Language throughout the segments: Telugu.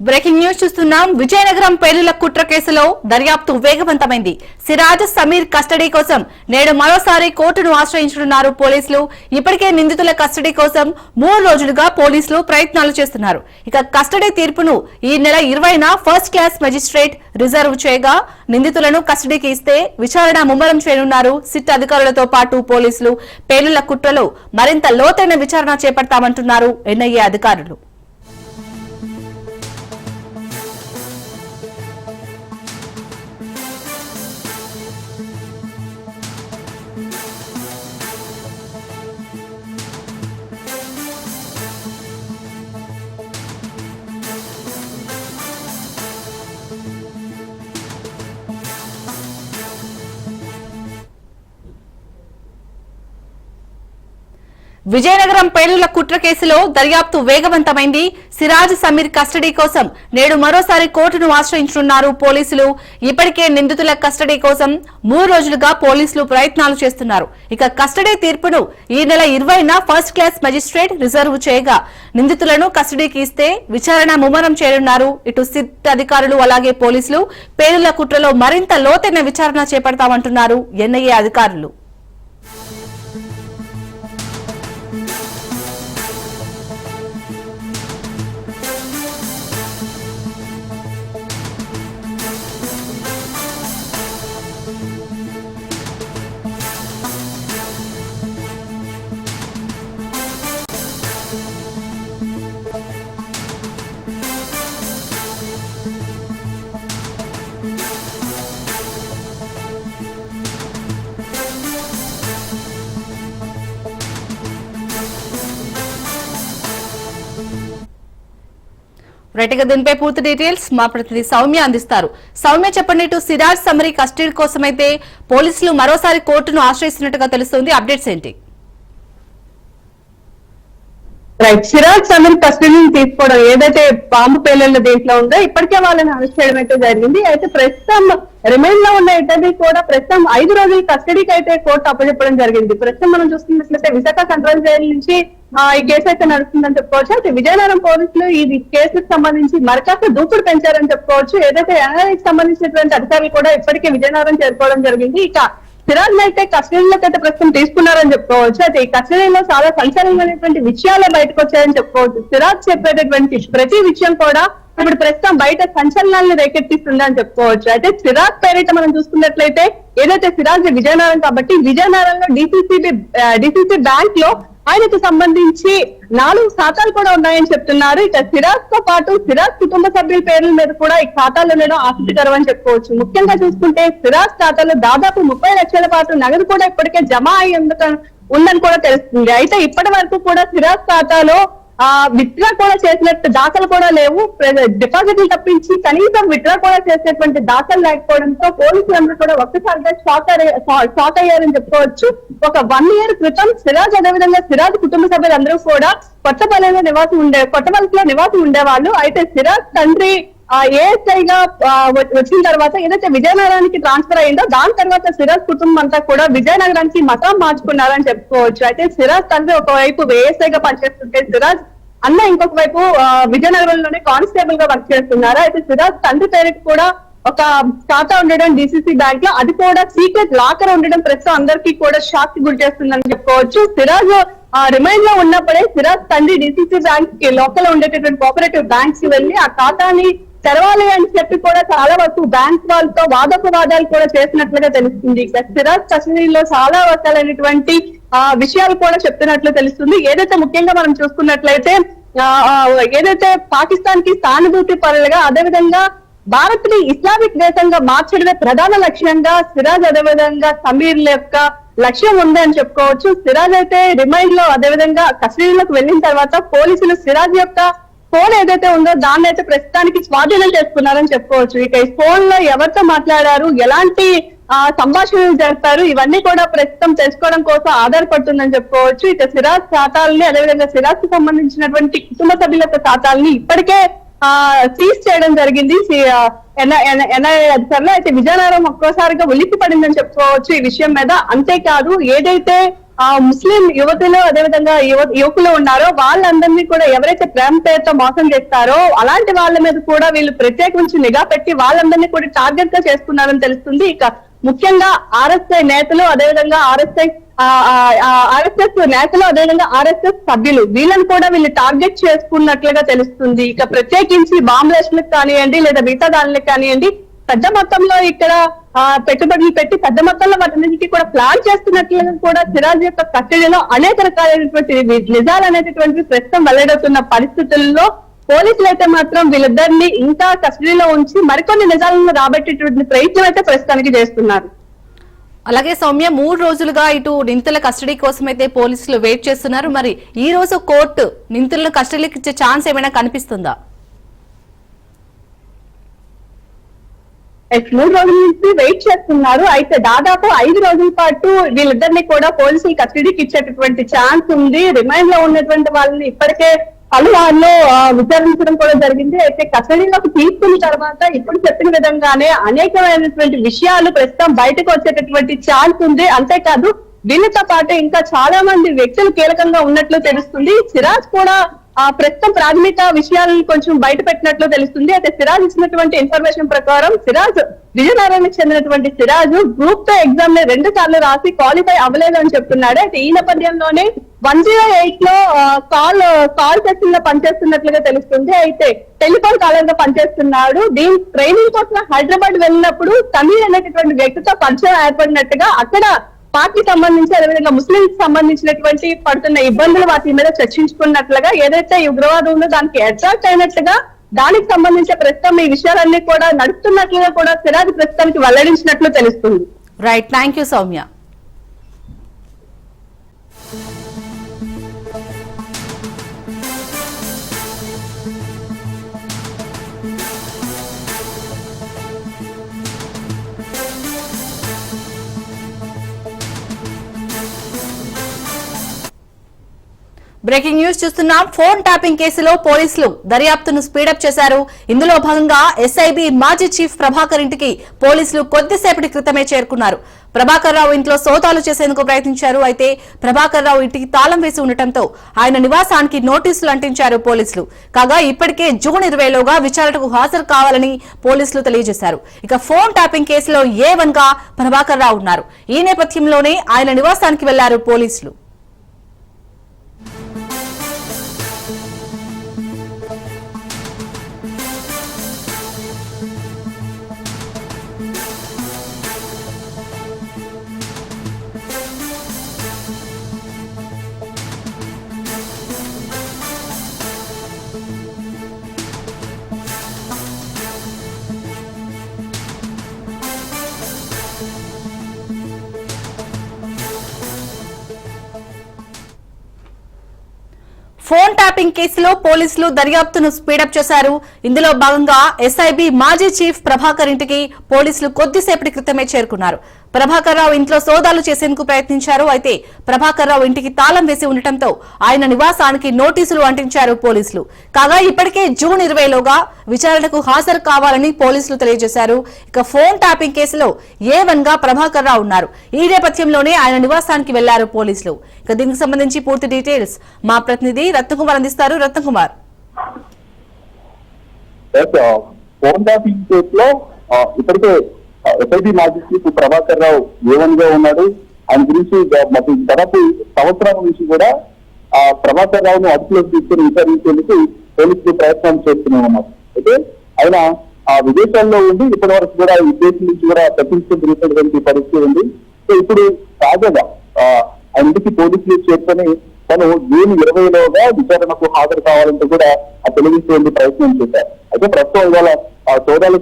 బ్రేకింగ్ న్యూస్ చూస్తున్నాం. విజయనగరం పేలుళ్ల కుట్ర కేసులో దర్యాప్తు వేగవంతమైంది. సిరాజ్ సమీర్ కస్టడీ కోసం నేడు మరోసారి కోర్టును ఆశ్రయించనున్నారు పోలీసులు. ఇప్పటికే నిందితుల కస్టడీ కోసం 3 రోజులుగా పోలీసులు ప్రయత్నాలు చేస్తున్నారు. ఇక కస్టడీ తీర్పును ఈ నెల 20న ఫస్ట్ క్లాస్ మెజిస్ట్రేట్ రిజర్వ్ చేయగా నిందితులను కస్టడీకి ఇస్తే విచారణ ముమ్మరం చేయనున్నారు సిట్ అధికారులతో పాటు పోలీసులు. పేలుళ్ల కుట్రలో మరింత లోతైన విచారణ చేపడతామంటున్నారు ఎన్ఐఏ అధికారులు. విజయనగరం పేలుళ్ల కుట్ర కేసులో దర్యాప్తు వేగవంతమైంది. సిరాజ్ సమీర్ కస్టడీ కోసం నేడు మరోసారి కోర్టును ఆశ్రయించనున్నారు పోలీసులు. ఇప్పటికే నిందితుల కస్టడీ కోసం 3 రోజులుగా పోలీసులు ప్రయత్నాలు చేస్తున్నారు. ఇక కస్టడీ తీర్పును ఈ నెల 20న ఫస్ట్ క్లాస్ మెజిస్ట్రేట్ రిజర్వ్ చేయగా నిందితులను కస్టడీకి ఇస్తే విచారణ ముమ్మరం చేయనున్నారు ఇటు సిట్ అధికారులు అలాగే పోలీసులు. పేలుళ్ల కుట్రలో మరింత లోతైన విచారణ చేపడతామంటున్నారు ఎన్ఐఏ అధికారులు. రైట్గా దీనిపై పూర్తి డీటెయిల్స్ మా ప్రతినిధి సౌమ్య అందిస్తారు. సౌమ్య, చెప్పండి. ఇటు సిరాజ్ సమరీ కస్టడీ కోసమైతే పోలీసులు మరోసారి కోర్టును ఆశ్రయిస్తున్నట్టుగా తెలుస్తుంది. అప్డేట్స్ ఏంటి? రైట్, సిరాజ్ సమీర్ కస్టడీని తీసుకోవడం ఏదైతే బాంబు పేలుళ్ల దేంట్లో ఉందో ఇప్పటికే వాళ్ళని అరెస్ట్ చేయడం అయితే జరిగింది. అయితే ప్రస్తుతం రిమైండ్ లో ఉన్న ఇద్దరిని కూడా ప్రస్తుతం 5 రోజుల కస్టడీకి అయితే కోర్టు అప్పచెప్పడం జరిగింది. ప్రస్తుతం మనం చూస్తున్నట్లయితే విశాఖ సెంట్రల్ జైలు నుంచి ఈ కేసు అయితే నడుస్తుందని చెప్పుకోవచ్చు. అయితే విజయనగరం పోలీసులు ఈ కేసుకు సంబంధించి మరకాస్త దూకుడు పెంచారని చెప్పుకోవచ్చు. ఏదైతే ఎన్ఐఏకి సంబంధించినటువంటి అధికారులు కూడా ఇప్పటికే విజయనగరం చేరుకోవడం జరిగింది. ఇక సిరాజ్ అయితే కస్టడీలోకి అయితే ప్రస్తుతం తీసుకున్నారని చెప్పుకోవచ్చు. అయితే ఈ కస్టడీలో చాలా సంచలనమైనటువంటి విషయాలే బయటకు వచ్చాయని చెప్పుకోవచ్చు. సిరాజ్ చెప్పేటటువంటి ప్రతి విషయం కూడా ఇప్పుడు ప్రస్తుతం బయట సంచలనాలను రేకెత్తిస్తుందని చెప్పుకోవచ్చు. అయితే సిరాజ్ పేరిట మనం చూసుకున్నట్లయితే ఏదైతే సిరాజ్ విజయనగరం కాబట్టి విజయనగరంలో డిసిసి బ్యాంక్ లో ఆయనకు సంబంధించి 4 ఖాతాలు కూడా ఉన్నాయని చెప్తున్నారు. ఇక సిరాజ్ తో పాటు సిరాజ్ కుటుంబ సభ్యుల పేర్ల మీద కూడా ఈ ఖాతాలు ఉండడం ఆసక్తికరం అని చెప్పుకోవచ్చు. ముఖ్యంగా చూసుకుంటే సిరాజ్ ఖాతాలో దాదాపు 30 లక్షల పాటు నగదు కూడా ఇప్పటికే జమ అయి ఉందని కూడా తెలుస్తుంది. అయితే ఇప్పటి వరకు కూడా సిరాజ్ ఖాతాలో విత్డ్రా కూడా చేసినట్టు దాఖలు కూడా లేవు. డిపాజిట్లు తప్పించి కనీసం విత్డ్రా కూడా చేసినటువంటి దాఖలు లేకపోవడంతో పోలీసులందరూ కూడా ఒక్కసారిగా షాక్ అయ్యారని చెప్పుకోవచ్చు. ఒక 1 year క్రితం సిరాజ్ అదేవిధంగా సిరాజ్ కుటుంబ సభ్యులందరూ కూడా కొత్తపల్లిలో నివాసం ఉండేవాళ్ళు. అయితే సిరాజ్ తండ్రి ఏఎస్ఐగా వచ్చిన తర్వాత ఏదైతే విజయనగరానికి ట్రాన్స్ఫర్ అయిందో దాని తర్వాత సిరాజ్ కుటుంబం అంతా కూడా విజయనగరానికి మతం మార్చుకున్నారని చెప్పుకోవచ్చు. అయితే సిరాజ్ తండ్రి ఒకవైపు ఏఎస్ఐగా పనిచేస్తుంటే సిరాజ్ అన్న ఇంకొక వైపు విజయనగరంలోనే కానిస్టేబుల్ గా వర్క్ చేస్తున్నారు. అయితే సిరాజ్ తండ్రి పేరుకి కూడా ఒక ఖాతా ఉండడం డిసిసి బ్యాంక్ లో, అది కూడా సీక్రెట్ లాకర్ ఉండడం ప్రస్తుతం అందరికీ కూడా షాక్ కి గురి చేస్తుందని చెప్పుకోవచ్చు. సిరాజ్ రిమైండ్ లో ఉన్నప్పుడే సిరాజ్ తండ్రి డిసిసి బ్యాంక్ కి లోకల్ ఉండేటటువంటి కోఆపరేటివ్ బ్యాంక్స్ కి వెళ్లి ఆ ఖాతాని తెరవాలి అని చెప్పి కూడా చాలా వరకు బ్యాంక్ వాళ్ళతో వాదోపవాదాలు కూడా చేసినట్లుగా తెలుస్తుంది. సిరాజ్ కస్టడీలో చాలా రకాలైనటువంటి విషయాలు కూడా చెప్తున్నట్లు తెలుస్తుంది. ఏదైతే ముఖ్యంగా మనం చూసుకున్నట్లయితే ఏదైతే పాకిస్తాన్ కి సానుభూతి పరులుగా అదేవిధంగా భారత్ ని ఇస్లామిక్ దేశంగా మార్చడమే ప్రధాన లక్ష్యంగా సిరాజ్ అదేవిధంగా సమీర్ యొక్క లక్ష్యం ఉంది అని చెప్పుకోవచ్చు. సిరాజ్ అయితే రిమైండ్ లో అదేవిధంగా కస్టడీలోకి వెళ్ళిన తర్వాత పోలీసులు సిరాజ్ యొక్క ఫోన్ ఏదైతే ఉందో దాన్ని అయితే ప్రస్తుతానికి స్వాధీనం చేసుకున్నారని చెప్పుకోవచ్చు. ఇక ఈ ఫోన్ లో ఎవరితో మాట్లాడారు, ఎలాంటి సంభాషణలు జరిపారు, ఇవన్నీ కూడా ప్రస్తుతం తెలుసుకోవడం కోసం ఆధారపడుతుందని చెప్పుకోవచ్చు. ఇక సిరాజ్ ఖాతాలని అదేవిధంగా సిరాజ్ కు సంబంధించినటువంటి కుటుంబ సభ్యుల యొక్క ఖాతాలని ఇప్పటికే సీజ్ చేయడం జరిగింది ఎన్ఐఏ అధికారులు. అయితే విజయనగరం ఒక్కసారిగా ఉలిక్కి పడిందని చెప్పుకోవచ్చు ఈ విషయం మీద. అంతేకాదు ఏదైతే ముస్లిం యువతులు అదేవిధంగా యువకులు ఉన్నారో వాళ్ళందరినీ కూడా ఎవరైతే ప్రేమ పేరుతో మోసం చేస్తారో అలాంటి వాళ్ళ మీద కూడా వీళ్ళు ప్రత్యేకించి నిఘా పెట్టి వాళ్ళందరినీ కూడా టార్గెట్ గా చేసుకున్నారని తెలుస్తుంది. ఇక ముఖ్యంగా ఆర్ఎస్ఐ నేతలు అదేవిధంగా ఆర్ఎస్ఎస్ నేతలు అదేవిధంగా ఆర్ఎస్ఎస్ సభ్యులు వీళ్ళని కూడా వీళ్ళు టార్గెట్ చేసుకున్నట్లుగా తెలుస్తుంది. ఇక ప్రత్యేకించి బాంబ్లాస్ట్లకు కానివ్వండి లేదా మిగతా దానికి కానివ్వండి పెద్ద మొత్తంలో ఇక్కడ పెట్టుబడులు పెట్టి పెద్ద మొత్తంలో వాటికి కూడా ప్లాన్ చేస్తున్నట్లుగా కూడా సిరాజ్ యొక్క కస్టడీలో అనేక రకాలైనటువంటి నిజాలు అనేటటువంటి ప్రస్తుతం వెల్లడవుతున్న పరిస్థితుల్లో పోలీసులు అయితే మాత్రం వీళ్ళిద్దరిని ఇంకా కస్టడీలో ఉంచి మరికొన్ని నిజాలను రాబట్టేటువంటి ప్రయత్నం అయితే ప్రస్తుతానికి చేస్తున్నారు. అలాగే సౌమ్య 3 రోజులుగా ఇటు నిందితుల కస్టడీ కోసం అయితే పోలీసులు వెయిట్ చేస్తున్నారు. మరి ఈ రోజు కోర్టు నిందితులను కస్టడీకి ఇచ్చే ఛాన్స్ ఏమైనా కనిపిస్తుందా? 3 రోజుల నుంచి వెయిట్ చేస్తున్నారు. అయితే దాదాపు 5 రోజుల పాటు వీళ్ళిద్దరిని కూడా పోలీసులు కస్టడీకి ఇచ్చేటటువంటి ఛాన్స్ ఉంది. రిమైండ్ లో ఉన్నటువంటి వాళ్ళని ఇప్పటికే పలువారిలో విచారించడం కూడా జరిగింది. అయితే కస్టడీలోకి తీసుకున్న తర్వాత ఇప్పుడు చెప్పిన విధంగానే అనేకమైనటువంటి విషయాలు ప్రస్తుతం బయటకు వచ్చేటటువంటి ఛాన్స్ ఉంది. అంతేకాదు వీళ్ళతో పాటు ఇంకా చాలా మంది వ్యక్తులు కీలకంగా ఉన్నట్లు తెలుస్తుంది. సిరాజ్ కూడా ప్రస్తుతం ప్రాథమిక విషయాలను కొంచెం బయట పెట్టినట్లు తెలుస్తుంది. అయితే సిరాజ్ ఇచ్చినటువంటి ఇన్ఫర్మేషన్ ప్రకారం విజయనగరానికి చెందినటువంటి సిరాజ్ గ్రూప్ 2 ఎగ్జామ్ ని 2 సార్లు రాసి క్వాలిఫై అవ్వలేదు అని చెప్తున్నాడు. అయితే ఈ నేపథ్యంలోనే 108 లో కాల్ సెక్షన్ లో పనిచేస్తున్నట్లుగా తెలుస్తుంది. అయితే టెలిఫోన్ కాలర్ గా పనిచేస్తున్నాడు. దీని ట్రైనింగ్ కోసం హైదరాబాద్ వెళ్ళినప్పుడు తమిళ్ అనేటటువంటి వ్యక్తితో పరిచయం ఏర్పడినట్టుగా అక్కడ పార్టీకి సంబంధించి అదేవిధంగా ముస్లింస్ సంబంధించినటువంటి పడుతున్న ఇబ్బందులు వాటి మీద చర్చించుకున్నట్లుగా ఏదైతే ఈ ఉగ్రవాదం ఉందో దానికి అట్రాక్ట్ అయినట్లుగా దానికి సంబంధించి ప్రస్తుతం ఈ విషయాలన్నీ కూడా నడుస్తున్నట్లుగా కూడా సిరాజ్ ప్రస్తుతానికి వెల్లడించినట్లు తెలుస్తుంది. Right, thank you Soumya. Breaking news చూస్తున్నాం. ఫోన్ ట్యాపింగ్ కేసులో పోలీసులు దర్యాప్తును స్పీడప్ చేశారు. ఇందులో భాగంగా ఎస్ఐబి మాజీ చీఫ్ ప్రభాకర్ ఇంటికి పోలీసులు కొద్దిసేపటి క్రితమే చేరుకున్నారు. ప్రభాకర్ రావు ఇంట్లో సోదాలు చేసేందుకు ప్రయత్నించారు. అయితే ప్రభాకర్ రావు ఇంటికి తాళం వేసి ఉండటంతో ఆయన నివాసానికి నోటీసులు అంటించారు పోలీసులు. కాగా ఇప్పటికే జూన్ 20లోగా విచారణకు హాజరు కావాలని పోలీసులు తెలియజేశారు. ఇక ఫోన్ ట్యాపింగ్ కేసులో A1 గా ప్రభాకర్ రావు ఉన్నారు. ఈ నేపథ్యంలోనే ఆయన నివాసానికి వెళ్లారు పోలీసులు. ఫోన్ ట్యాపింగ్ కేసులో పోలీసులు దర్యాప్తును స్పీడప్ చేశారు. ఇందులో భాగంగా ఎస్ఐబి మాజీ చీఫ్ ప్రభాకర్ ఇంటికి పోలీసులు కొద్దిసేపటి క్రితమే చేరుకున్నారు. ప్రభాకర్ రావు ఇంట్లో సోదాలు చేసేందుకు ప్రయత్నించారు. అయితే ప్రభాకర్ రావు ఇంటికి తాళం వేసి ఉండటంతో ఆయన నివాసానికి నోటీసులు అంటించారు పోలీసులు. కాగా ఇప్పటికే జూన్ 20లోగా విచారణకు హాజరు కావాలని పోలీసులు తెలియజేశారు. ఇక ఫోన్ ట్యాపింగ్ కేసులో A1 గా ప్రభాకర్ రావు ఉన్నారు. ఈ నేపథ్యంలోనే ఆయన నివాసానికి వెళ్లారు పోలీసులు. ఇక దీనికి సంబంధించి పూర్తి డీటెయిల్స్ మా ప్రతినిధి రత్నకుమార్ అందిస్తారు. రత్నకుమార్, ఫోన్ ట్యాపింగ్ కేసులో ఇప్పటికే ఎస్ఐబి మాజీ చీఫ్ ప్రభాకర్ రావు A1 గా ఉన్నాడు. ఆయన గురించి దాదాపు సంవత్సరాల నుంచి కూడా ప్రభాకర్ రావును అదుపులోకి తీసుకుని విచారించేందుకు పోలీసులు ప్రయత్నాలు చేస్తూనే ఉన్నారు. అయితే ఆయన విదేశాల్లో ఉండి ఇప్పటి వరకు కూడా ఈ కేసు నుంచి కూడా తప్పించుకున్నటువంటి పరిస్థితి ఉంది. సో ఇప్పుడు తాజాగా ఆయన ఇంటికి పోలీసులు చేరుకొని తను జూన్ 20లోగా విచారణకు హాజరు కావాలంటూ కూడా తెలియజేసేందుకు ప్రయత్నం చేశారు. అయితే ప్రస్తుతం ఇవాళ సోదాలు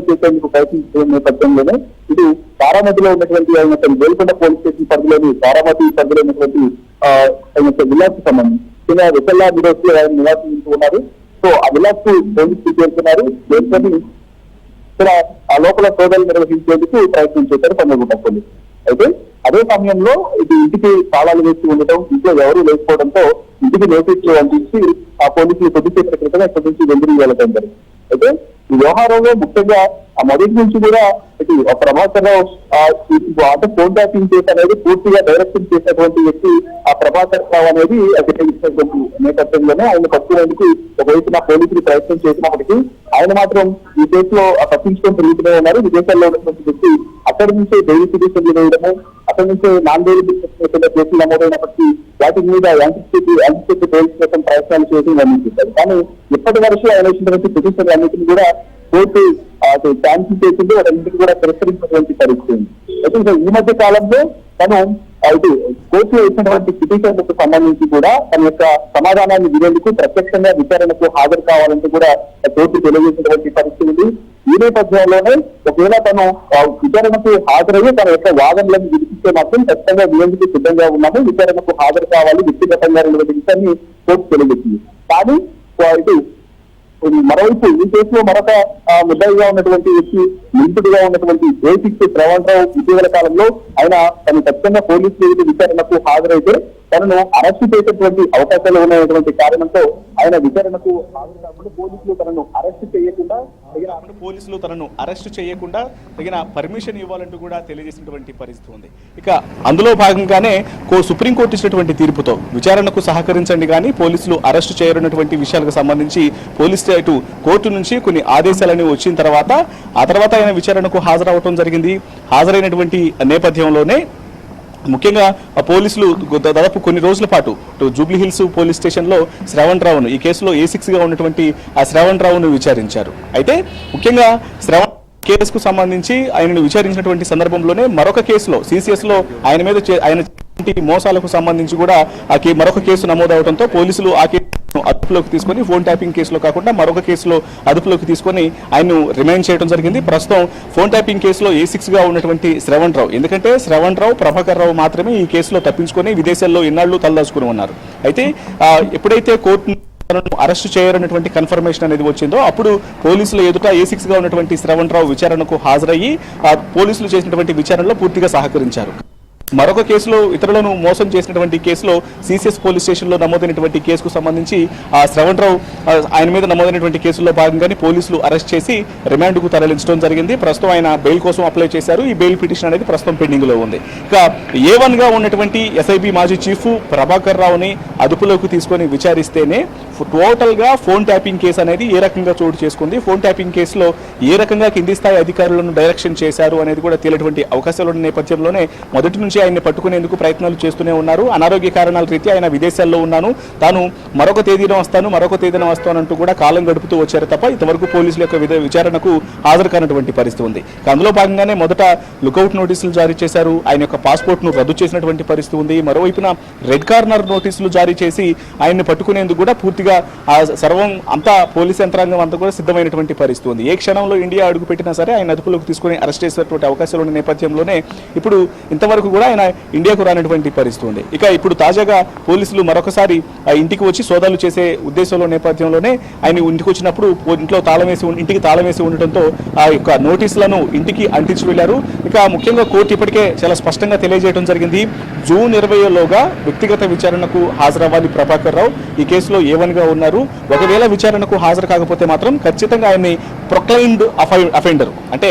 చేసేందుకు ప్రయత్నించే నేపథ్యంలోనే ఇది బారామతిలో ఉన్నటువంటి ఆయన గోల్కొండ పోలీస్ స్టేషన్ పరిధిలోని బారామతి పరిధిలో ఉన్నటువంటి ఆయన విలాస్ సంబంధించిన విశల్లా నిరోజు ఆయన నివాసం ఉన్నారు. సో ఆ విలాస్ పోలీసులు చేరుకున్నారు. చేరుకొని ఇక్కడ ఆ లోపల సోదాలు నిర్వహించేందుకు ప్రయత్నం చేశారు పంజగుట్ట పోలీసులు. అయితే అదే సమయంలో ఇది ఇంటికి తాళాలు వేసి ఉండటం, ఇంట్లో ఎవరూ లేకపోవడంతో ఇంటికి నోటీసులు అందించి ఆ పోలీసులు కొద్దిసేపటి క్రితం ఇక్కడి నుంచి వెంటనే వెళ్ళడం జరిగింది. అయితే ఈ వ్యవహారంలో ముఖ్యంగా ఆ మొదటి నుంచి కూడా ఇటు ప్రభాకర్ రావు అంటే ఫోన్ ట్యాపింగ్ కేసు అనేది పూర్తిగా డైరెక్షన్ చేసినటువంటి వ్యక్తి ఆ ప్రభాకర్ రావు అనేది గ్రహించినటువంటి నేపథ్యంలోనే ఆయన పట్టుకునేందుకు ఒకవైపున పోలీసులు ప్రయత్నం చేసినప్పటికీ ఆయన మాత్రం ఈ కేసులో తప్పించుకొని తిరుగుతూనే ఉన్నారు. విదేశాల్లో ఉన్నటువంటి వ్యక్తి అక్కడి నుంచే బెయిల్ పిటిషన్లు వేయడము, అక్కడి నుంచే నాన్ బెయిల్ కేసులు నమోదైనప్పటికీ వాటి మీద యాంటిసిపేటరీ బెయిల్ కోసం ప్రయత్నాలు చేసి గమనించారు. కానీ ఇప్పటి వరకు ఆయన వేసినటువంటి పిటిషన్లు అన్నింటినీ కూడా కోర్టు క్యాన్సిల్ చేసింది, వాటన్నింటినీ కూడా తిరస్కరించినటువంటి పరిస్థితి ఉంది. అయితే ఈ మధ్య కాలంలో తను ఇటు కోర్టులో ఇచ్చినటువంటి పిటిషన్లకు సంబంధించి కూడా తన యొక్క సమాధానాన్ని వినేందుకు ప్రత్యక్షంగా విచారణకు హాజరు కావాలంటూ కూడా కోర్టు తెలియజేసినటువంటి పరిస్థితి ఉంది. ఈ నేపథ్యంలోనే ఒకవేళ తను విచారణకు హాజరయ్యి తన యొక్క వాదనలను వినిపిస్తే మాత్రం ఖచ్చితంగా వినేందుకు సిద్ధంగా ఉన్నాము, విచారణకు హాజరు కావాలి వ్యక్తిగతంగా విషయాన్ని కోర్టు తెలియజేసింది. కానీ ఇటు మరోవైపు ఈ కేసులో మరొక ముద్దాయిగా ఉన్నటువంటి వ్యక్తి నిందితుడిగా ఉన్నటువంటి A6 శ్రవణ్ రావు ఇటీవల కాలంలో ఆయన తను ఖచ్చితంగా పోలీసులు విచారణకు హాజరైతే తనను అరెస్టు చేసేటువంటి అవకాశాలు ఉన్నటువంటి కారణంతో ఆయన విచారణకు హాజరు కాకుండా పోలీసులు తనను అరెస్టు చేయకుండా తగిన పర్మిషన్ ఇవ్వాలంటూ కూడా తెలియజేసినటువంటి పరిస్థితి ఉంది. ఇక అందులో భాగంగానే సుప్రీంకోర్టు ఇచ్చినటువంటి తీర్పుతో విచారణకు సహకరించండి కానీ పోలీసులు అరెస్టు చేయనున్నటువంటి విషయాలకు సంబంధించి పోలీస్ ఇటు కోర్టు నుంచి కొన్ని ఆదేశాలని వచ్చిన తర్వాత ఆ తర్వాత ఆయన విచారణకు హాజరవటం జరిగింది. హాజరైనటువంటి నేపథ్యంలోనే ముఖ్యంగా పోలీసులు దాదాపు కొన్ని రోజుల పాటు జూబ్లీ హిల్స్ పోలీస్ స్టేషన్లో శ్రవణ్ రావును ఈ కేసులో A6 గా ఉన్నటువంటి ఆ శ్రవణ్ రావును విచారించారు. అయితే ముఖ్యంగా శ్రవణ్ కేసుకు సంబంధించి ఆయనను విచారించినటువంటి సందర్భంలోనే మరొక కేసులో CCS లో ఆయన మీద ఆయన మోసాలకు సంబంధించి కూడా మరొక కేసు నమోదవడంతో పోలీసులు ఆ కేసును అదుపులోకి తీసుకొని ఫోన్ ట్యాపింగ్ కేసులో కాకుండా మరొక కేసులో అదుపులోకి తీసుకొని ఆయన్ను రిమైండ్ చేయడం జరిగింది. ప్రస్తుతం ఫోన్ ట్యాపింగ్ కేసులో A6 గా ఉన్నటువంటి శ్రవణ్ రావు, ఎందుకంటే శ్రవణ్ రావు ప్రభాకర్ రావు మాత్రమే ఈ కేసులో తప్పించుకొని విదేశాల్లో ఇన్నాళ్లు తలదాచుకుని ఉన్నారు. అయితే ఎప్పుడైతే కోర్టు అరెస్టు చేయరన్నటువంటి కన్ఫర్మేషన్ అనేది వచ్చిందో అప్పుడు పోలీసుల ఎదుట A6 గా ఉన్నటువంటి శ్రవణ్ రావు విచారణకు హాజరయ్యి పోలీసులు చేసినటువంటి విచారణలో పూర్తిగా సహకరించారు. మరొక కేసులో ఇతరులను మోసం చేసినటువంటి కేసులో CCS పోలీస్ స్టేషన్లో నమోదైనటువంటి కేసుకు సంబంధించి శ్రవణ్ రావు ఆయన మీద నమోదైనటువంటి కేసుల్లో భాగంగానే పోలీసులు అరెస్ట్ చేసి రిమాండ్కు తరలించడం జరిగింది. ప్రస్తుతం ఆయన బెయిల్ కోసం అప్లై చేశారు. ఈ బెయిల్ పిటిషన్ అనేది ప్రస్తుతం పెండింగ్ లో ఉంది. ఇక A1 గా ఉన్నటువంటి SIB మాజీ చీఫ్ ప్రభాకర్ రావుని అదుపులోకి తీసుకొని విచారిస్తేనే టోటల్ గా ఫోన్ ట్యాపింగ్ కేసు అనేది ఏ రకంగా చోటు చేసుకుంది, ఫోన్ ట్యాపింగ్ కేసులో ఏ రకంగా కింది స్థాయి అధికారులను డైరెక్షన్ చేశారు అనేది కూడా తేలేటువంటి అవకాశాలు ఉన్న నేపథ్యంలోనే మొదటి నుంచి ఆయన్ని పట్టుకునేందుకు ప్రయత్నాలు చేస్తూనే ఉన్నారు. అనారోగ్య కారణాల రీత్యా ఆయన విదేశాల్లో ఉన్నాను, తాను మరొక తేదీన వస్తాను అంటూ కూడా కాలం గడుపుతూ వచ్చారు తప్ప ఇంతవరకు పోలీసుల యొక్క విచారణకు హాజరు కానటువంటి పరిస్థితి ఉంది. అందులో భాగంగానే మొదట లుకౌట్ నోటీసులు జారీ చేశారు, ఆయన యొక్క పాస్పోర్ట్ ను రద్దు చేసినటువంటి పరిస్థితి ఉంది. మరోవైపున రెడ్ కార్నర్ నోటీసులు జారీ చేసి ఆయన్ని పట్టుకునేందుకు కూడా పూర్తిగా సర్వం అంతా పోలీస్ యంత్రాంగం అంతా కూడా సిద్ధమైనటువంటి పరిస్థితి ఉంది. ఏ క్షణంలో ఇండియా అడుగు పెట్టినా సరే ఆయన అదుపులోకి తీసుకుని అరెస్ట్ చేసేటువంటి అవకాశాలు ఉన్న నేపథ్యంలోనే ఇప్పుడు ఇంతవరకు కూడా ఆయన ఇండియాకు రానటువంటి పరిస్థితి ఉంది. ఇక ఇప్పుడు తాజాగా పోలీసులు మరొకసారి ఇంటికి వచ్చి సోదాలు చేసే ఉద్దేశంలో నేపథ్యంలోనే ఆయన ఇంటికి వచ్చినప్పుడు ఇంటికి తాళం వేసి ఉండటంతో ఆ యొక్క నోటీసులను ఇంటికి అంటించి వెళ్లారు. ఇక ముఖ్యంగా కోర్టు ఇప్పటికే చాలా స్పష్టంగా తెలియజేయడం జరిగింది, జూన్ 20లోగా వ్యక్తిగత విచారణకు హాజరవ్వాలి ప్రభాకర్ రావు. ఈ కేసులో A1 గా ఉన్నారు. ఒకవేళ విచారణకు హాజరు కాకపోతే మాత్రం ఖచ్చితంగా ఆయన్ని ప్రొక్లైమ్డ్ అఫెండర్ అంటే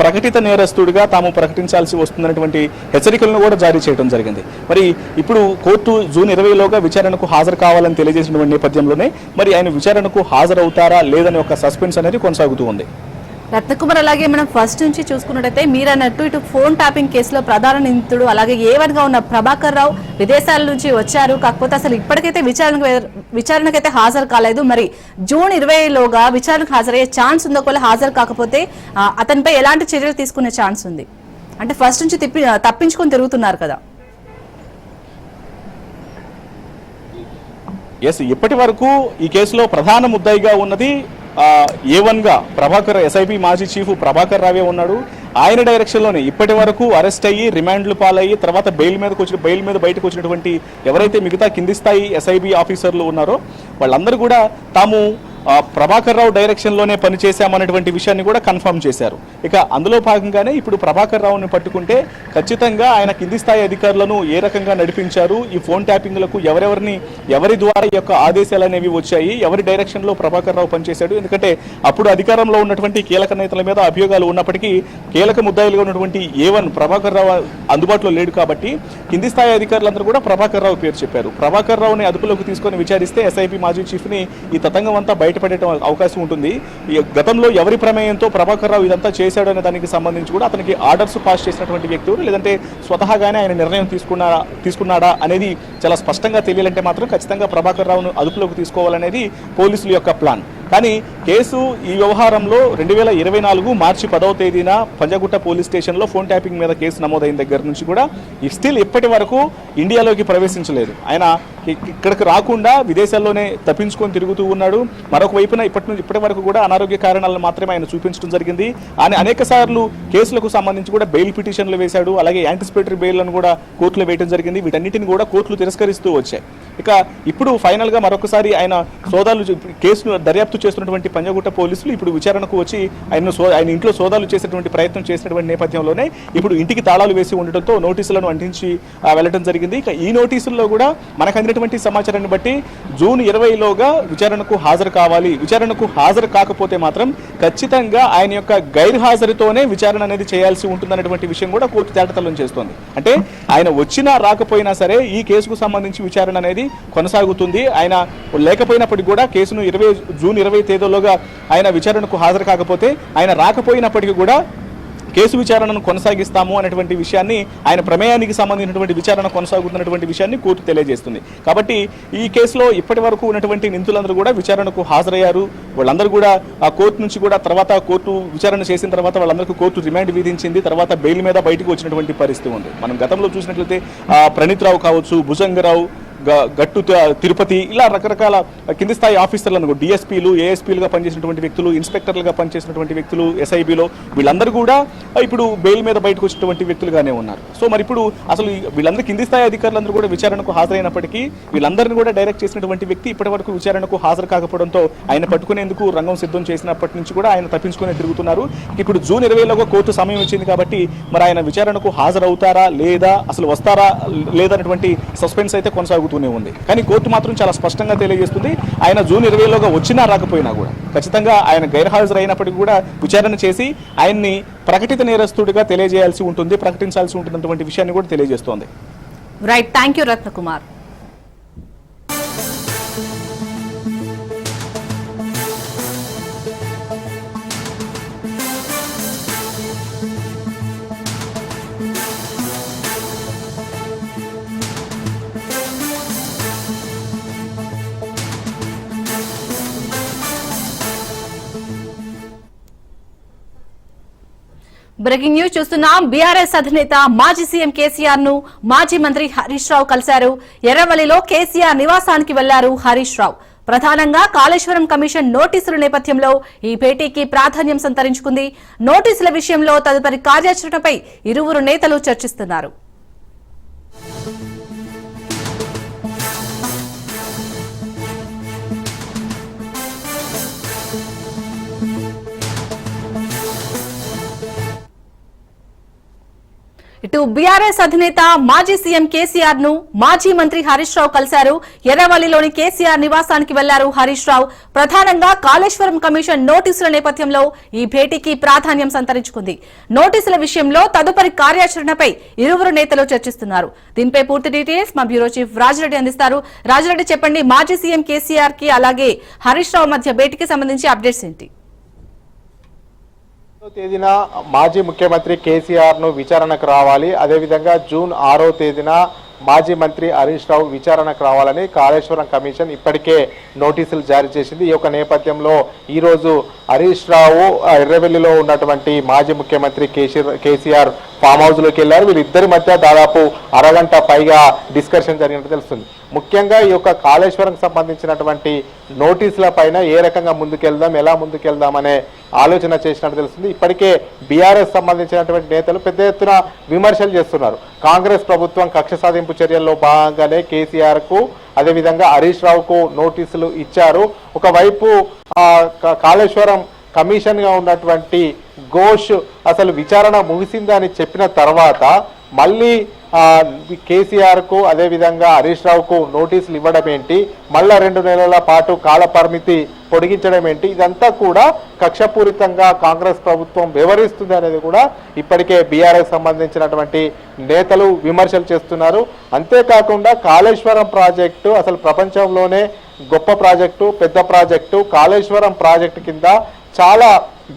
ప్రకటిత నేరస్తుడిగా తాము ప్రకటించాల్సి వస్తుందన్నటువంటి హెచ్చరికలను కూడా జారీ చేయడం జరిగింది. మరి ఇప్పుడు కోర్టు జూన్ 20లోగా విచారణకు హాజరు కావాలని తెలియజేసినటువంటి నేపథ్యంలోనే మరి ఆయన విచారణకు హాజరవుతారా లేదని ఒక సస్పెన్స్ అనేది కొనసాగుతూ ఉంది. రత్నకుమార్, అలాగే మనం ఫస్ట్ నుంచి చూసుకున్నట్టయితే మీరు అన్నట్టు ఇటు ఫోన్ ట్యాపింగ్ కేసులో ప్రధాన నిందితుడు అలాగే A1 గా ఉన్న ప్రభాకర్ రావు విదేశాల నుంచి వచ్చారు. కాకపోతే అసలు ఇప్పటికైతే విచారణకైతే హాజరు కాలేదు. మరి జూన్ 20లోగా విచారణకు హాజరయ్యే ఛాన్స్ ఉందో కూడా హాజరు కాకపోతే అతనిపై ఎలాంటి చర్యలు తీసుకునే ఛాన్స్ ఉంది? అంటే ఫస్ట్ నుంచి తప్పించుకొని తిరుగుతున్నారు కదా. ఇప్పటి వరకు ఈ కేసులో ప్రధాన ముద్దాయిగా ఉన్నది A1 గా ప్రభాకర్ SIB మాజీ చీఫ్ ప్రభాకర్ రావే ఉన్నాడు. ఆయన డైరెక్షన్లోనే ఇప్పటి వరకు అరెస్ట్ అయ్యి రిమాండ్లు పాలయ్యి తర్వాత బెయిల్ మీద బయటకు వచ్చినటువంటి ఎవరైతే మిగతా కింది స్థాయి SIB ఆఫీసర్లు ఉన్నారో వాళ్ళందరూ కూడా తాము ప్రభాకర్ రావు డైరెక్షన్లోనే పనిచేశామన్నటువంటి విషయాన్ని కూడా కన్ఫర్మ్ చేశారు. ఇక అందులో భాగంగానే ఇప్పుడు ప్రభాకర్ రావుని పట్టుకుంటే ఖచ్చితంగా ఆయన కింది స్థాయి అధికారులను ఏ రకంగా నడిపించారు, ఈ ఫోన్ ట్యాపింగ్లకు ఎవరి ద్వారా ఈ యొక్క ఆదేశాలు అనేవి వచ్చాయి, ఎవరి డైరెక్షన్లో ప్రభాకర్ రావు పనిచేశాడు. ఎందుకంటే అప్పుడు అధికారంలో ఉన్నటువంటి కీలక నేతల మీద అభియోగాలు ఉన్నప్పటికీ కీలక ముద్దాయిలుగా ఉన్నటువంటి A1 ప్రభాకర్ రావు అందుబాటులో లేడు కాబట్టి కింది స్థాయి అధికారులందరూ కూడా ప్రభాకర్ రావు పేరు చెప్పారు. ప్రభాకర్ రావుని అదుపులోకి తీసుకొని విచారిస్తే SIP మాజీ చీఫ్ని ఈ తతంగం అంతా బయటపడే అవకాశం ఉంటుంది. గతంలో ఎవరి ప్రమేయంతో ప్రభాకర్ రావు ఇదంతా చేశాడు అనే దానికి సంబంధించి కూడా అతనికి ఆర్డర్స్ పాస్ చేసినటువంటి వ్యక్తి లేదంటే స్వతహాగానే ఆయన నిర్ణయం తీసుకున్నాడా అనేది చాలా స్పష్టంగా తెలియాలంటే మాత్రం ఖచ్చితంగా ప్రభాకర్ రావును అదుపులోకి తీసుకోవాలనేది పోలీసుల యొక్క ప్లాన్. కానీ కేసు ఈ వ్యవహారంలో 2024 మార్చి 10వ తేదీన పంజగుట్ట పోలీస్ స్టేషన్లో ఫోన్ ట్యాపింగ్ మీద కేసు నమోదైన దగ్గర నుంచి కూడా స్టిల్ ఇప్పటి వరకు ఇండియాలోకి ప్రవేశించలేదు. ఆయన ఇక్కడికి రాకుండా విదేశాల్లోనే తప్పించుకొని తిరుగుతూ ఉన్నాడు. మరొక వైపున ఇప్పటి వరకు కూడా అనారోగ్య కారణాలను మాత్రమే ఆయన చూపించడం జరిగింది. ఆయన అనేక సార్లు కేసులకు సంబంధించి కూడా బెయిల్ పిటిషన్లు వేశాడు. అలాగే యాంటిసిపేటరీ బెయిల్లను కూడా కోర్టులో వేయడం జరిగింది. వీటన్నిటిని కూడా కోర్టులు తిరస్కరిస్తూ వచ్చాయి. ఇక ఇప్పుడు ఫైనల్ గా మరొకసారి ఆయన కేసును దర్యాప్తు చేస్తున్నటువంటి పంజగుట్ట పోలీసులు ఇప్పుడు విచారణకు వచ్చి ఆయన ఇంట్లో సోదాలు చేసేటువంటి ప్రయత్నం చేసినటువంటి నేపథ్యంలోనే ఇప్పుడు ఇంటికి తాళాలు వేసి ఉండటంతో నోటీసులను అంటించి వెళ్ళడం జరిగింది. ఇక ఈ నోటీసుల్లో కూడా మనకు అందినటువంటి సమాచారాన్ని బట్టి జూన్ 20లోగా విచారణకు హాజరు కావాలి. విచారణకు హాజరు కాకపోతే మాత్రం ఖచ్చితంగా ఆయన యొక్క గైర్హాజరుతోనే విచారణ అనేది చేయాల్సి ఉంటుందనేటువంటి విషయం కూడా కోర్టు తేటతెల్లం చేస్తోంది. అంటే ఆయన వచ్చినా రాకపోయినా సరే ఈ కేసుకు సంబంధించి విచారణ అనేది కొనసాగుతుంది. ఆయన లేకపోయినప్పటికీ కూడా కేసును జూన్ 20 తేదీలోగా ఆయన విచారణకు హాజరు కాకపోతే ఆయన రాకపోయినప్పటికీ కూడా కేసు విచారణను కొనసాగిస్తాము అనేటువంటి విషయాన్ని, ఆయన ప్రమేయానికి సంబంధించినటువంటి విచారణ కొనసాగుతున్నటువంటి విషయాన్ని కోర్టు తెలియజేస్తుంది. కాబట్టి ఈ కేసులో ఇప్పటి వరకు ఉన్నటువంటి నిందితులందరూ కూడా విచారణకు హాజరయ్యారు. వాళ్ళందరూ కూడా ఆ కోర్టు నుంచి కూడా తర్వాత కోర్టు విచారణ చేసిన తర్వాత వాళ్ళందరికీ కోర్టు రిమాండ్ విధించింది. తర్వాత బెయిల్ మీద బయటకు వచ్చినటువంటి పరిస్థితి ఉంది. మనం గతంలో చూసినట్లయితే ప్రణీత్ రావు కావచ్చు, భుజంగరావు, గట్టు తిరుపతి, ఇలా రకరకాల కింది స్థాయి ఆఫీసర్లను DSPలు, ASPలుగా పనిచేసినటువంటి వ్యక్తులు, ఇన్స్పెక్టర్లుగా పనిచేసినటువంటి వ్యక్తులు SIBలో వీళ్ళందరూ కూడా ఇప్పుడు బెయిల్ మీద బయటకు వచ్చినటువంటి వ్యక్తులుగానే ఉన్నారు. సో మరి ఇప్పుడు అసలు వీళ్ళందరూ కింది స్థాయి అధికారులందరూ కూడా విచారణకు హాజరైనప్పటికీ వీళ్ళందరినీ కూడా డైరెక్ట్ చేసినటువంటి వ్యక్తి ఇప్పటి వరకు విచారణకు హాజరు కాకపోవడంతో ఆయన పట్టుకునేందుకు రంగం సిద్ధం చేసినప్పటి నుంచి కూడా ఆయన తప్పించుకునే తిరుగుతున్నారు. ఇప్పుడు జూన్ 20లోగా కోర్టు సమయం ఇచ్చింది కాబట్టి మరి ఆయన విచారణకు హాజరవుతారా లేదా, అసలు వస్తారా లేదనేటువంటి సస్పెన్స్ అయితే కొనసాగుతుంది ఉంది. కానీ కోర్టు మాత్రం చాలా స్పష్టంగా తెలియజేస్తుంది, ఆయన జూన్ 20లోగా వచ్చినా రాకపోయినా కూడా ఖచ్చితంగా ఆయన గైర్హాజరు అయినప్పటికీ కూడా విచారణ చేసి ఆయన్ని ప్రకటిత నేరస్తుడిగా తెలియజేయాల్సి ఉంటుంది, ప్రకటించాల్సి ఉంటున్నటువంటి విషయాన్ని కూడా తెలియజేస్తోంది. Right, thank you Ratnakumar. Breaking news చూస్తున్నాం. బీఆర్ఎస్ అధినేత మాజీ సీఎం కేసీఆర్ ను మాజీ మంత్రి హరీష్ రావు కలిశారు. ఎర్రవల్లిలో కేసీఆర్ నివాసానికి వెళ్లారు హరీష్ రావు. ప్రధానంగా కాళేశ్వరం కమిషన్ నోటీసుల నేపథ్యంలో ఈ భేటీకి ప్రాధాన్యం సంతరించుకుంది. నోటీసుల విషయంలో తదుపరి కార్యాచరణపై ఇరువురు నేతలు చర్చిస్తున్నారు. ఇటు బీఆర్ఎస్ అధినేత మాజీ సీఎం కేసీఆర్ ను మాజీ మంత్రి హరీష్ రావు కలిశారు. ఎర్రవల్లిలోని కేసీఆర్ నివాసానికి వెళ్లారు హరీష్ రావు. ప్రధానంగా కాళేశ్వరం కమిషన్ నోటీసుల నేపథ్యంలో ఈ భేటీకి ప్రాధాన్యం సంతరించుకుంది. నోటీసుల విషయంలో తదుపరి కార్యాచరణపై ఇరువురు నేతలు చర్చిస్తున్నారు. దీనిపై పూర్తి డీటెయిల్స్ మా బ్యూరో చీఫ్ రాజిరెడ్డి అందిస్తారు. రాజిరెడ్డి, చెప్పండి, మాజీ సీఎం కేసీఆర్ కి అలాగే హరీష్ రావు మధ్య భేటీకి సంబంధించి అప్డేట్స్ ఏంటి? తేదీన మాజీ ముఖ్యమంత్రి కేసీఆర్ ను విచారణకు రావాలి. అదేవిధంగా జూన్ 6వ తేదీన మాజీ మంత్రి హరీష్ రావు విచారణకు రావాలని కాళేశ్వరం కమిషన్ ఇప్పటికే నోటీసులు జారీ చేసింది. ఈ యొక్క నేపథ్యంలో ఈరోజు హరీష్ రావు ఎర్రవెల్లిలో ఉన్నటువంటి మాజీ ముఖ్యమంత్రి కేసీఆర్ ఫామ్ హౌస్లోకి వెళ్ళారు. వీళ్ళిద్దరి మధ్య దాదాపు అరగంట పైగా డిస్కషన్ జరిగినట్టు తెలుస్తుంది. ముఖ్యంగా ఈ యొక్క కాళేశ్వరంకి సంబంధించినటువంటి నోటీసుల పైన ఏ రకంగా ముందుకెళ్దాం, ఎలా ముందుకెళ్దాం అనే ఆలోచన చేసినట్టు తెలుస్తుంది. ఇప్పటికే బీఆర్ఎస్ సంబంధించినటువంటి నేతలు పెద్ద ఎత్తున విమర్శలు చేస్తున్నారు. కాంగ్రెస్ ప్రభుత్వం కక్ష సాధింపు చర్యల్లో భాగంగానే కేసీఆర్కు అదేవిధంగా హరీష్ రావుకు నోటీసులు ఇచ్చారు. ఒకవైపు కాళేశ్వరం కమిషన్ గా ఉన్నటువంటి ఘోష్ అసలు విచారణ ముగిసిందని చెప్పిన తర్వాత మళ్ళీ కేసీఆర్ కు అదేవిధంగా హరీష్ రావుకు నోటీసులు ఇవ్వడం ఏంటి, మళ్ళా 2 నెలల పాటు కాల పరిమితి పొడిగించడం ఏంటి, ఇదంతా కూడా కక్షపూరితంగా కాంగ్రెస్ ప్రభుత్వం వ్యవహరిస్తుంది అనేది కూడా ఇప్పటికే బీఆర్ఎస్ సంబంధించినటువంటి నేతలు విమర్శలు చేస్తున్నారు. అంతేకాకుండా కాళేశ్వరం ప్రాజెక్టు అసలు ప్రపంచంలోనే గొప్ప ప్రాజెక్టు, పెద్ద ప్రాజెక్టు. కాళేశ్వరం ప్రాజెక్టు కింద చాలా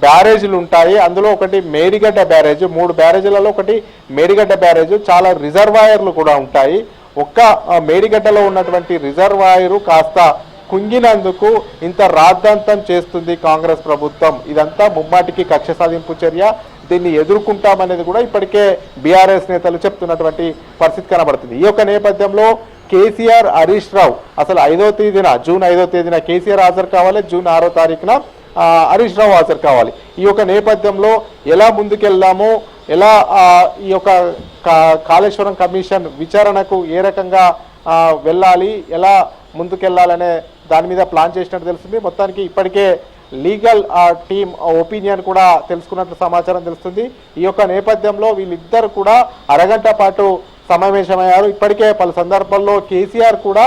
బ్యారేజీలు ఉంటాయి. అందులో ఒకటి మేడిగడ్డ బ్యారేజ్, 3 బ్యారేజీలలో ఒకటి మేడిగడ్డ బ్యారేజ్, చాలా రిజర్వాయర్లు కూడా ఉంటాయి. ఒక్క మేడిగడ్డలో ఉన్నటువంటి రిజర్వాయరు కాస్త కుంగినందుకు ఇంత రాద్ధాంతం చేస్తుంది కాంగ్రెస్ ప్రభుత్వం. ఇదంతా ముమ్మాటికి కక్ష సాధింపు చర్య. దీన్ని ఎదుర్కొంటామనేది కూడా ఇప్పటికే బీఆర్ఎస్ నేతలు చెప్తున్నటువంటి పరిస్థితి కనబడుతుంది. ఈ యొక్క నేపథ్యంలో కేసీఆర్, హరీష్ రావు అసలు జూన్ 5వ తేదీన కేసీఆర్ హాజరు కావాలి, జూన్ 6వ తారీఖున హరీష్ రావు హాజరు కావాలి. ఈ యొక్క నేపథ్యంలో ఎలా ముందుకెళ్దాము, ఎలా ఈ యొక్క కాళేశ్వరం కమిషన్ విచారణకు ఏ రకంగా వెళ్ళాలి, ఎలా ముందుకెళ్లాలనే దాని మీద ప్లాన్ చేసినట్టు తెలుస్తుంది. మొత్తానికి ఇప్పటికే లీగల్ టీమ్ ఒపీనియన్ కూడా తెలుసుకున్నట్లు సమాచారం తెలుస్తుంది. ఈ యొక్క నేపథ్యంలో వీళ్ళిద్దరు కూడా అరగంట పాటు సమావేశమయ్యారు. ఇప్పటికే పలు సందర్భాల్లో కేసీఆర్ కూడా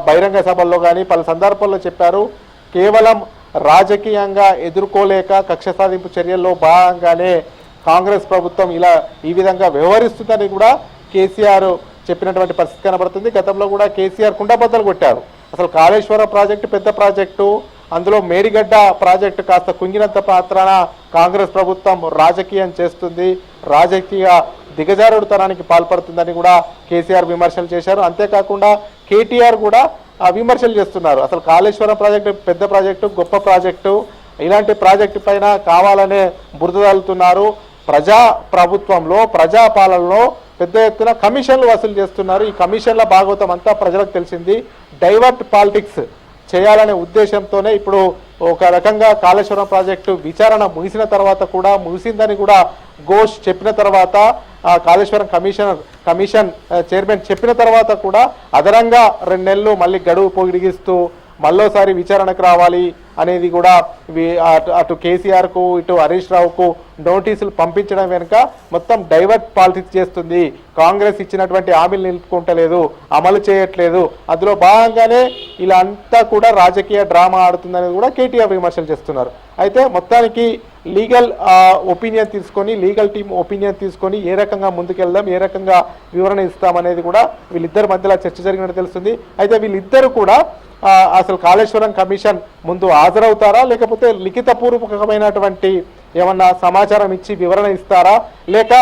బహిరంగ సభల్లో కానీ పలు సందర్భాల్లో చెప్పారు, కేవలం రాజకీయంగా ఎదుర్కోలేక కక్ష సాధింపు చర్యల్లో భాగంగానే కాంగ్రెస్ ప్రభుత్వం ఈ విధంగా వ్యవహరిస్తుందని కూడా కేసీఆర్ చెప్పినటువంటి పరిస్థితి కనబడుతుంది. గతంలో కూడా కేసీఆర్ కుండబద్దలు కొట్టారు. అసలు కాళేశ్వరం ప్రాజెక్టు పెద్ద ప్రాజెక్టు, అందులో మేడిగడ్డ ప్రాజెక్టు కాస్త కుంగినంత మాత్రాన కాంగ్రెస్ ప్రభుత్వం రాజకీయం చేస్తుంది, రాజకీయ దిగజారుడుతనానికి పాల్పడుతుందని కూడా కేసీఆర్ విమర్శలు చేశారు. అంతేకాకుండా కేటీఆర్ కూడా విమర్శలు చేస్తున్నారు. అసలు కాళేశ్వరం ప్రాజెక్టు పెద్ద ప్రాజెక్టు, గొప్ప ప్రాజెక్టు, ఇలాంటి ప్రాజెక్టు పైన కావాలనే బురద తల్లుతున్నారు. ప్రజా ప్రభుత్వంలో, ప్రజాపాలనలో పెద్ద ఎత్తున కమిషన్లు వసూలు చేస్తున్నారు. ఈ కమిషన్ల భాగవతం అంతా ప్రజలకు తెలిసింది. డైవర్ట్ పాలిటిక్స్ చేయాలనే ఉద్దేశంతోనే ఇప్పుడు ఒక రకంగా కాళేశ్వరం ప్రాజెక్టు విచారణ ముగిసిందని కూడా ఘోష్ చెప్పిన తర్వాత, కాళేశ్వరం కమిషన్ చైర్మన్ చెప్పిన తర్వాత కూడా అదనంగా 2 నెలలు మళ్ళీ గడువు పొడిగిస్తూ మళ్ళోసారి విచారణకు రావాలి అనేది కూడా అటు కేసీఆర్కు ఇటు హరీష్ రావుకు నోటీసులు పంపించడం వెనుక మొత్తం డైవర్ట్ పాలిటిక్స్ చేస్తుంది. కాంగ్రెస్ ఇచ్చినటువంటి హామీలు నిలుపుకుంటలేదు, అమలు చేయట్లేదు. అందులో భాగంగానే ఇలా అంతా కూడా రాజకీయ డ్రామా ఆడుతుందనేది కూడా కేటీఆర్ విమర్శలు చేస్తున్నారు. అయితే మొత్తానికి లీగల్ ఒపీనియన్ తీసుకొని, లీగల్ టీమ్ ఒపీనియన్ తీసుకొని ఏ రకంగా ముందుకెళ్దాం, ఏ రకంగా వివరణ ఇస్తామనేది కూడా వీళ్ళిద్దరి మధ్యలో చర్చ జరిగినట్టు తెలుస్తుంది. అయితే వీళ్ళిద్దరు కూడా అసలు కాళేశ్వరం కమిషన్ ముందు హాజరవుతారా, లేకపోతే లిఖితపూర్వకమైనటువంటి ఏమన్నా సమాచారం ఇచ్చి వివరణ ఇస్తారా, లేక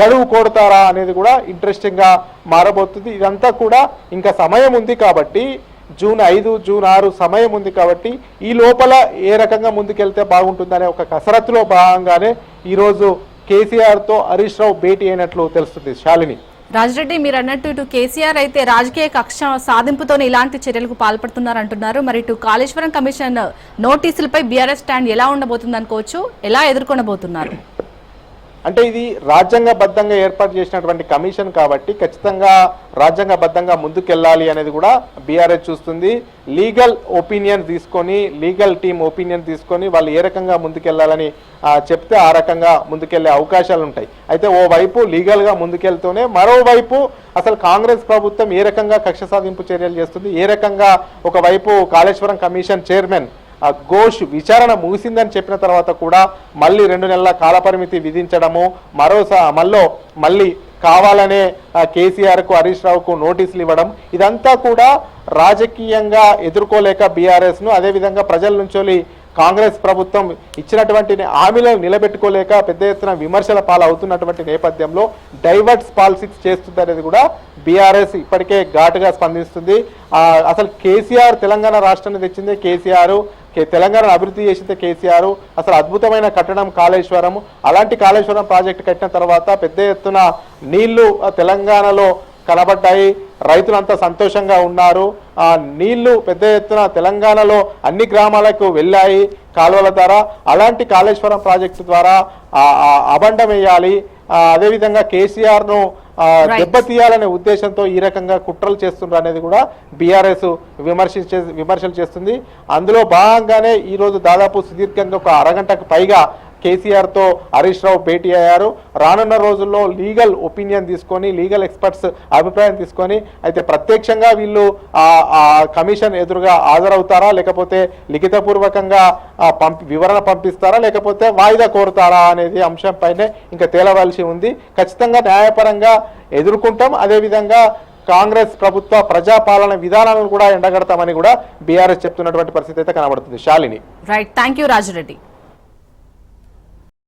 గడువు కోడతారా అనేది కూడా ఇంట్రెస్టింగ్ గా మారబోతుంది. ఇదంతా కూడా ఇంకా సమయం ఉంది కాబట్టి, జూన్ 5, జూన్ 6 సమయం ఉంది కాబట్టి ఈ లోపల ఏ రకంగా ముందుకెళ్తే బాగుంటుందనే ఒక కసరత్తులో భాగంగానే ఈరోజు కేసీఆర్తో హరీష్ రావు భేటీ అయినట్లు తెలుస్తుంది. శాలిని. రాజిరెడ్డి, మీరు అన్నట్టు ఇటు కేసీఆర్ అయితే రాజకీయ కక్ష సాధింపుతోనే ఇలాంటి చర్యలకు పాల్పడుతున్నారు అంటున్నారు. మరి ఇటు కాళేశ్వరం కమిషన్ నోటీసులపై బీఆర్ఎస్ స్టాండ్ ఎలా ఉండబోతుంది అనుకోవచ్చు, ఎలా ఎదుర్కొనబోతున్నారు? అంటే ఇది రాజ్యాంగబద్ధంగా ఏర్పాటు చేసినటువంటి కమిషన్ కాబట్టి ఖచ్చితంగా రాజ్యాంగబద్ధంగా ముందుకెళ్ళాలి అనేది కూడా బీఆర్ఎస్ చూస్తుంది. లీగల్ ఒపీనియన్ తీసుకొని, లీగల్ టీమ్ ఒపీనియన్ తీసుకొని వాళ్ళు ఏ రకంగా ముందుకెళ్లాలని చెప్తే ఆ రకంగా ముందుకెళ్లే అవకాశాలు ఉంటాయి. అయితే ఓవైపు లీగల్గా ముందుకెళ్తూనే మరోవైపు అసలు కాంగ్రెస్ ప్రభుత్వం ఏ రకంగా కక్ష సాధింపు చర్యలు చేస్తుంది, ఏ రకంగా ఒకవైపు కాళేశ్వరం కమిషన్ చైర్మన్ ఘోష్ విచారణ ముగిసిందని చెప్పిన తర్వాత కూడా మళ్ళీ 2 నెలల కాలపరిమితి విధించడము, మళ్ళీ కావాలనే కేసీఆర్కు హరీష్ రావుకు నోటీసులు ఇవ్వడం, ఇదంతా కూడా రాజకీయంగా ఎదుర్కోలేక బీఆర్ఎస్ను, అదేవిధంగా ప్రజల నుంచి కాంగ్రెస్ ప్రభుత్వం ఇచ్చినటువంటి హామీలను నిలబెట్టుకోలేక పెద్ద ఎత్తున విమర్శల పాలవుతున్నటువంటి నేపథ్యంలో డైవర్ట్స్ పాలిటిక్స్ చేస్తుంది అనేది కూడా బీఆర్ఎస్ ఇప్పటికే ఘాటుగా స్పందిస్తుంది. అసలు కేసీఆర్ తెలంగాణ రాష్ట్రాన్ని తెచ్చిందే కేసీఆర్, తెలంగాణను అభివృద్ధి చేసిందే కేసీఆర్. అసలు అద్భుతమైన కట్టడం కాళేశ్వరం. అలాంటి కాళేశ్వరం ప్రాజెక్టు కట్టిన తర్వాత పెద్ద ఎత్తున నీళ్లు తెలంగాణలో కనబడ్డాయి, రైతులంతా సంతోషంగా ఉన్నారు. నీళ్లు పెద్ద ఎత్తున తెలంగాణలో అన్ని గ్రామాలకు వెళ్ళాయి కాలువల ద్వారా. అలాంటి కాళేశ్వరం ప్రాజెక్టు ద్వారా అబండం వేయాలి, అదేవిధంగా కేసీఆర్ను దెబ్బతీయాలనే ఉద్దేశంతో ఈ రకంగా కుట్రలు చేస్తున్నారు అనేది కూడా బీఆర్ఎస్ విమర్శలు చేస్తుంది. అందులో భాగంగానే ఈ రోజు దాదాపు సుదీర్ఘంగా ఒక అరగంటకు పైగా కేసీఆర్ తో హరీష్ రావు భేటీ అయ్యారు. రానున్న రోజుల్లో లీగల్ ఒపీనియన్ తీసుకొని, లీగల్ ఎక్స్పర్ట్స్ అభిప్రాయం తీసుకొని అయితే ప్రత్యక్షంగా వీళ్ళు ఆ కమిషన్ ఎదురుగా హాజరవుతారా, లేకపోతే లిఖితపూర్వకంగా వివరణ పంపిస్తారా, లేకపోతే వాయిదా కోరుతారా అనేది అంశంపైనే ఇంకా తేలవలసి ఉంది. ఖచ్చితంగా న్యాయపరంగా ఎదుర్కొంటాం. అదేవిధంగా కాంగ్రెస్ ప్రభుత్వ ప్రజాపాలన విధానాలను కూడా ఎండగడతామని కూడా బీఆర్ఎస్ చెప్తున్నటువంటి పరిస్థితి అయితే కనబడుతుంది. Shalini. Right, thank you Raju Reddy.